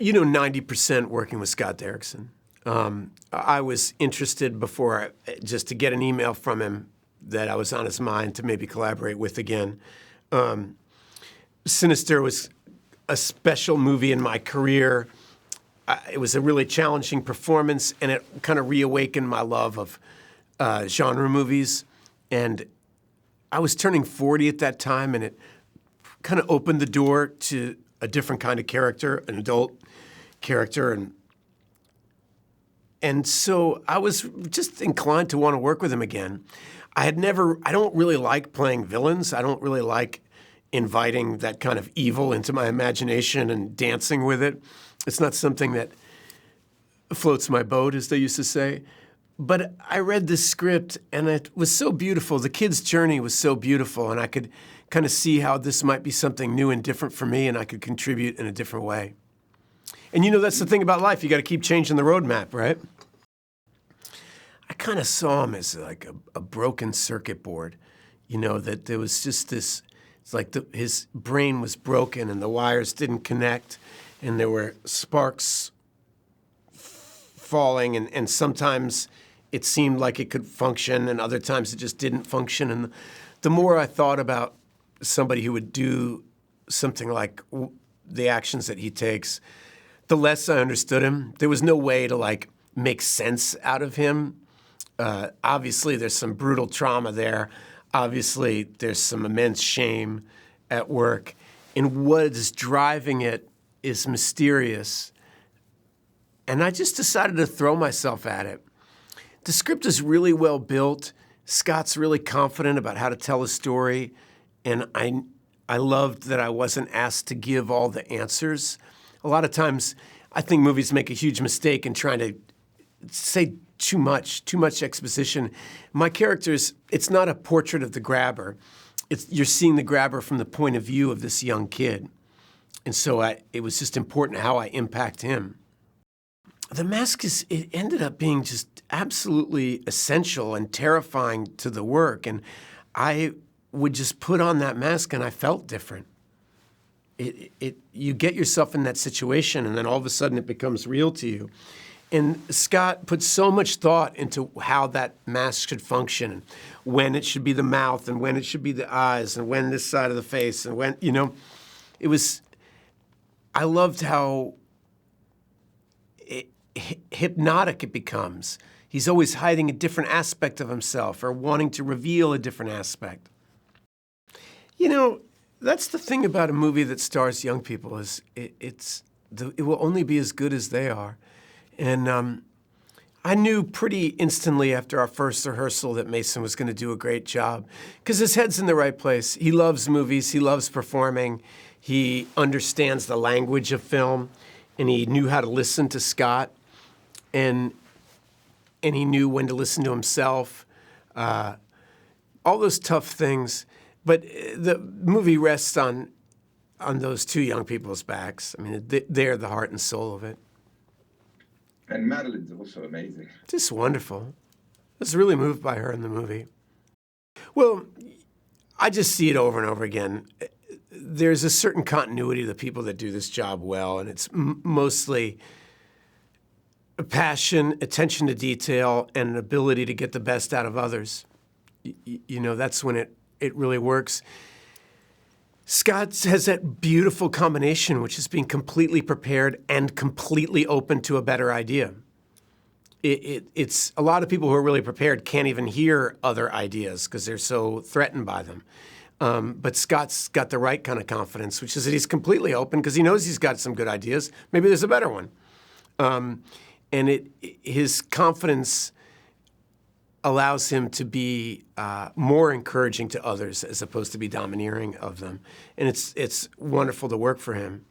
90% working with Scott Derrickson. I was interested before, just to get an email from him that I was on his mind to maybe collaborate with again. Sinister was a special movie in my career. It was a really challenging performance, and it kind of reawakened my love of genre movies. And I was turning 40 at that time, and it kind of opened the door to a different kind of character, an adult character. And so I was just inclined to want to work with him again. I don't really like playing villains. I don't really like inviting that kind of evil into my imagination and dancing with it. It's not something that floats my boat, as they used to say. But I read this script, and it was so beautiful. The kid's journey was so beautiful, and I could kind of see how this might be something new and different for me, and I could contribute in a different way. And that's the thing about life. You got to keep changing the roadmap, right? I kind of saw him as like a broken circuit board, that there was just this, it's like his brain was broken and the wires didn't connect, and there were sparks falling, and sometimes it seemed like it could function, and other times it just didn't function. And the more I thought about somebody who would do something like the actions that he takes, the less I understood him. There was no way to make sense out of him. Obviously, there's some brutal trauma there. Obviously, there's some immense shame at work. And what is driving it is mysterious. And I just decided to throw myself at it. The script is really well built. Scott's really confident about how to tell a story. And I loved that I wasn't asked to give all the answers. A lot of times, I think movies make a huge mistake in trying to say too much exposition. My characters, it's not a portrait of the grabber. You're seeing the grabber from the point of view of this young kid. And so it was just important how I impact him. The mask it ended up being just absolutely essential and terrifying to the work. And I would just put on that mask and I felt different. You get yourself in that situation, and then all of a sudden it becomes real to you. And Scott put so much thought into how that mask should function, and when it should be the mouth, and when it should be the eyes, and when this side of the face, and when, it was, I loved how hypnotic it becomes. He's always hiding a different aspect of himself or wanting to reveal a different aspect. That's the thing about a movie that stars young people is it will only be as good as they are. And I knew pretty instantly after our first rehearsal that Mason was going to do a great job because his head's in the right place. He loves movies. He loves performing. He understands the language of film, and he knew how to listen to Scott, and he knew when to listen to himself. All those tough things. But the movie rests on those two young people's backs. I mean, they're the heart and soul of it. And Madeline's also amazing. Just wonderful. I was really moved by her in the movie. Well, I just see it over and over again. There's a certain continuity to the people that do this job well, and it's mostly passion, attention to detail, and an ability to get the best out of others. That's when it really works. Scott has that beautiful combination, which is being completely prepared and completely open to a better idea. It's a lot of people who are really prepared can't even hear other ideas because they're so threatened by them. But Scott's got the right kind of confidence, which is that he's completely open because he knows he's got some good ideas. Maybe there's a better one. And his confidence allows him to be more encouraging to others as opposed to be domineering of them. And it's wonderful to work for him.